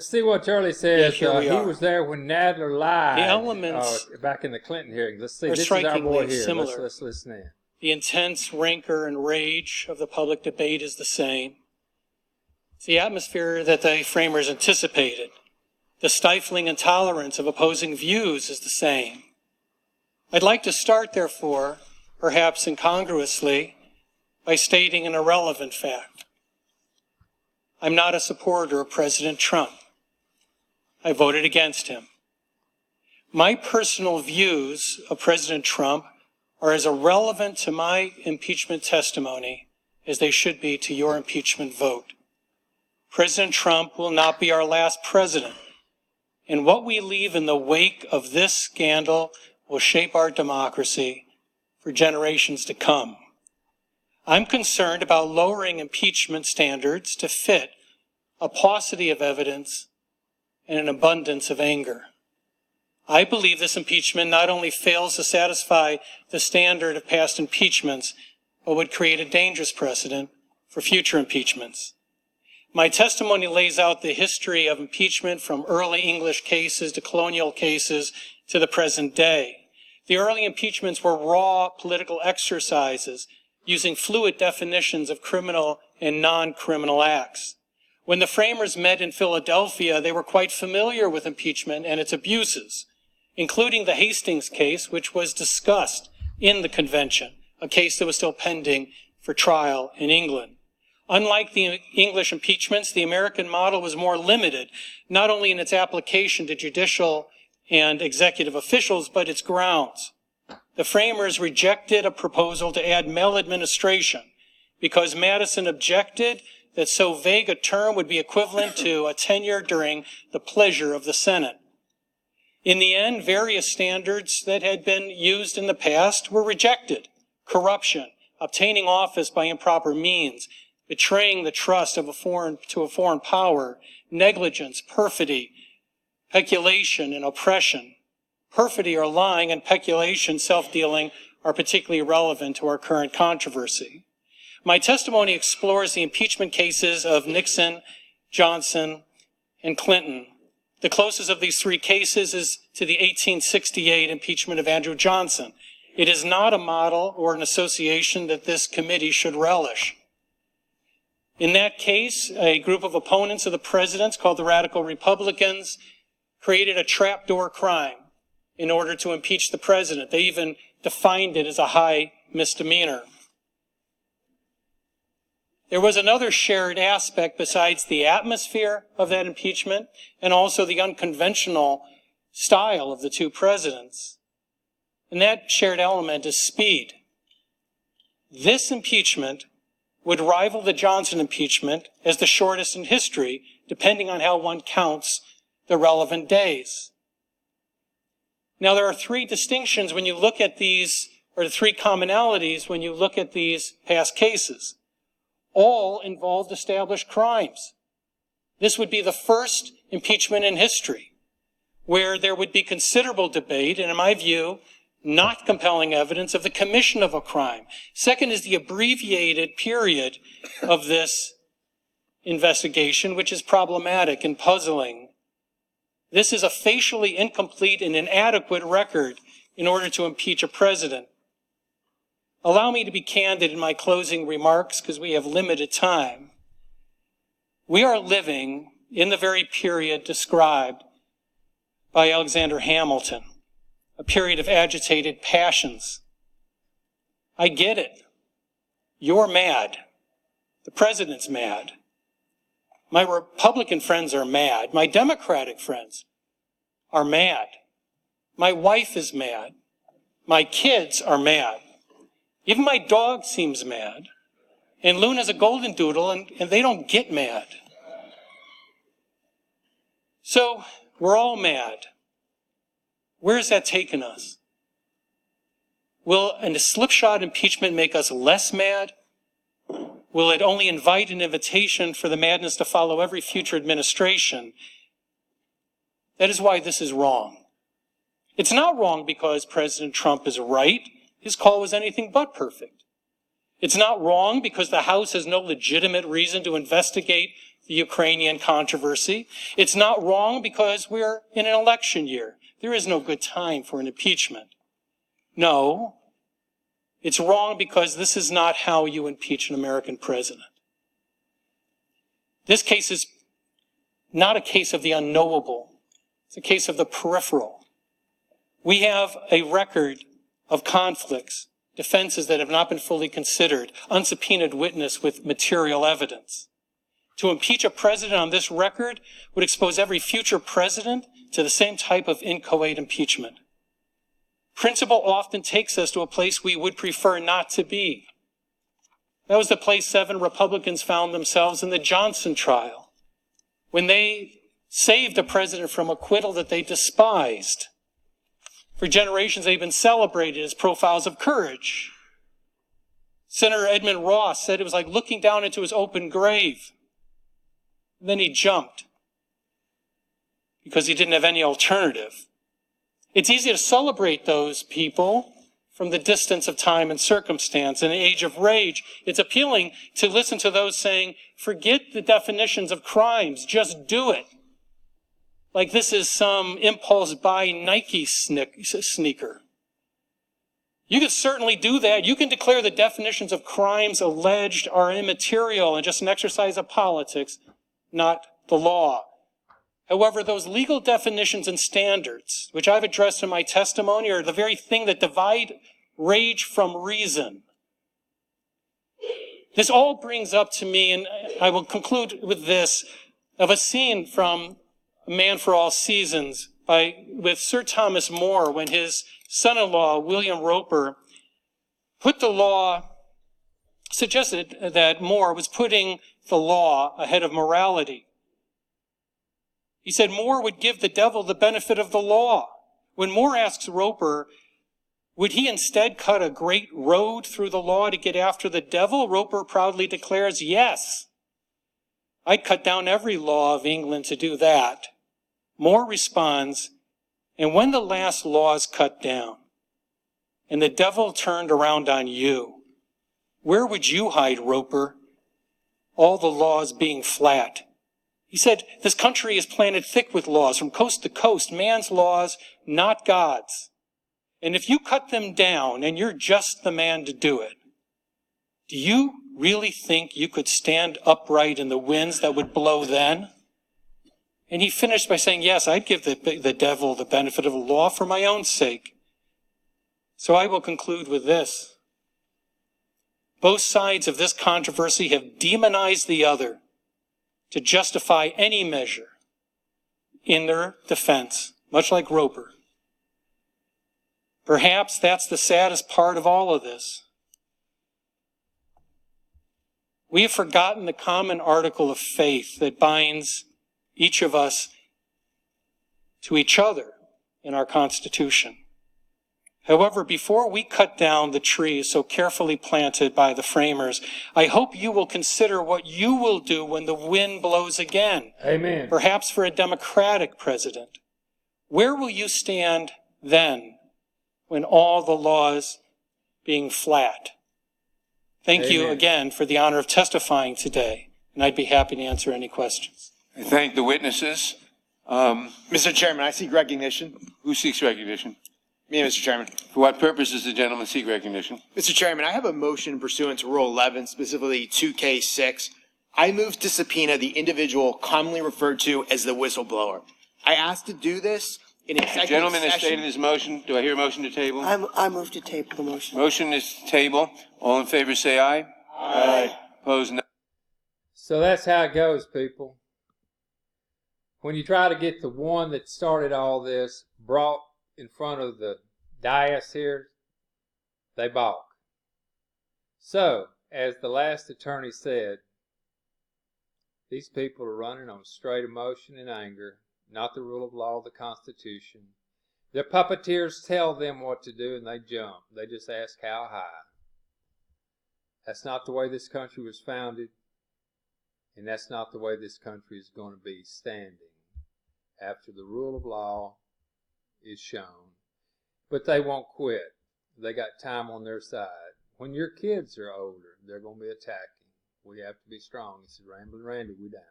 See what Charlie Yeah, says. here we He are. was there when Nadler lied. The elements back in the Clinton hearing. Let's see. are This is our boy strikingly here. similar. Let's listen in. The intense rancor and rage of the public debate is the same. It's the atmosphere that the framers anticipated. The stifling intolerance of opposing views is the same. I'd like to start, therefore, perhaps incongruously, by stating an irrelevant fact. I'm not a supporter of President Trump. I voted against him. My personal views of President Trump are as irrelevant to my impeachment testimony as they should be to your impeachment vote. President Trump will not be our last president, and what we leave in the wake of this scandal will shape our democracy for generations to come. I'm concerned about lowering impeachment standards to fit a paucity of evidence and an abundance of anger. I believe this impeachment not only fails to satisfy the standard of past impeachments, but would create a dangerous precedent for future impeachments. My testimony lays out the history of impeachment from early English cases to colonial cases to the present day. The early impeachments were raw political exercises using fluid definitions of criminal and non-criminal acts. When the framers met in Philadelphia, they were quite familiar with impeachment and its abuses, including the Hastings case, which was discussed in the convention, a case that was still pending for trial in England. Unlike the English impeachments, the American model was more limited, not only in its application to judicial and executive officials, but its grounds. The framers rejected a proposal to add maladministration because Madison objected that so vague a term would be equivalent to a tenure during the pleasure of the Senate. In the end, various standards that had been used in the past were rejected. Corruption, obtaining office by improper means, betraying the trust of a foreign power, negligence, perfidy, peculation, and oppression. Perfidy or lying and peculation, self-dealing, are particularly relevant to our current controversy. My testimony explores the impeachment cases of Nixon, Johnson, and Clinton. The closest of these three cases is to the 1868 impeachment of Andrew Johnson. It is not a model or an association that this committee should relish. In that case, a group of opponents of the presidents, called the Radical Republicans, created a trapdoor crime in order to impeach the president. They even defined it as a high misdemeanor. There was another shared aspect besides the atmosphere of that impeachment and also the unconventional style of the two presidents. And that shared element is speed. This impeachment would rival the Johnson impeachment as the shortest in history, depending on how one counts the relevant days. Now, there are three distinctions when you look at these, or the three commonalities when you look at these past cases. All involved established crimes. This would be the first impeachment in history where there would be considerable debate and, in my view, not compelling evidence of the commission of a crime. Second is the abbreviated period of this investigation, which is problematic and puzzling. This is a facially incomplete and inadequate record in order to impeach a president. Allow me to be candid in my closing remarks because we have limited time. We are living in the very period described by Alexander Hamilton, a period of agitated passions. I get it. You're mad. The president's mad. My Republican friends are mad. My Democratic friends are mad. My wife is mad. My kids are mad. Even my dog seems mad. And Luna's a golden doodle, and they don't get mad. So we're all mad. Where has that taken us? Will a slipshod impeachment make us less mad? Will it only invite an invitation for the madness to follow every future administration? That is why this is wrong. It's not wrong because President Trump is right. His call was anything but perfect. It's not wrong because the House has no legitimate reason to investigate the Ukrainian controversy. It's not wrong because we're in an election year. There is no good time for an impeachment. No, it's wrong because this is not how you impeach an American president. This case is not a case of the unknowable. It's a case of the peripheral. We have a record of conflicts, defenses that have not been fully considered, unsubpoenaed witness with material evidence. To impeach a president on this record would expose every future president to the same type of inchoate impeachment. Principle often takes us to a place we would prefer not to be. That was the place 7 Republicans found themselves in the Johnson trial, when they saved a president from acquittal that they despised. For generations, they've been celebrated as profiles of courage. Senator Edmund Ross said it was like looking down into his open grave. And then he jumped because he didn't have any alternative. It's easy to celebrate those people from the distance of time and circumstance. In the age of rage, it's appealing to listen to those saying, forget the definitions of crimes, just do it. Like this is some impulse buy Nike sneaker. You can certainly do that. You can declare the definitions of crimes alleged are immaterial and just an exercise of politics, not the law. However, those legal definitions and standards, which I've addressed in my testimony, are the very thing that divide rage from reason. This all brings up to me, and I will conclude with this, of a scene from A Man for All Seasons with Sir Thomas More, when his son-in-law, William Roper, suggested that More was putting the law ahead of morality. He said More would give the devil the benefit of the law. When More asks Roper, would he instead cut a great road through the law to get after the devil? Roper proudly declares, yes. I'd cut down every law of England to do that. More responds, and when the last law is cut down and the devil turned around on you, where would you hide, Roper? All the laws being flat. He said, this country is planted thick with laws from coast to coast, man's laws, not God's. And if you cut them down and you're just the man to do it, do you really think you could stand upright in the winds that would blow then? And he finished by saying, yes, I'd give the devil the benefit of the law for my own sake. So I will conclude with this. Both sides of this controversy have demonized the other to justify any measure in their defense, much like Roper. Perhaps that's the saddest part of all of this. We have forgotten the common article of faith that binds each of us to each other in our Constitution. However, before we cut down the trees so carefully planted by the framers, I hope you will consider what you will do when the wind blows again. Amen. Perhaps for a Democratic president. Where will you stand then when all the laws being flat? Thank you again for the honor of testifying today, and I'd be happy to answer any questions. I thank the witnesses. Mr. Chairman, I seek recognition. Who seeks recognition? Me, Mr. Chairman. For what purpose does the gentleman seek recognition? Mr. Chairman, I have a motion pursuant to Rule 11, specifically 2K6. I move to subpoena the individual commonly referred to as the whistleblower. I asked to do this in executive session. The gentleman has stated his motion. Do I hear a motion to table? I move to table the motion. Motion is to table. All in favor say aye. Aye. Opposed, no. So that's how it goes, people. When you try to get the one that started all this brought in front of the dais here, they balk. So, as the last attorney said, these people are running on straight emotion and anger, not the rule of law of the Constitution. Their puppeteers tell them what to do and they jump. They just ask how high. That's not the way this country was founded, and that's not the way this country is going to be standing after the rule of law is shown. But they won't quit. They got time on their side. When your kids are older, they're going to be attacking. We have to be strong. This is Ramblin' Randy. We down.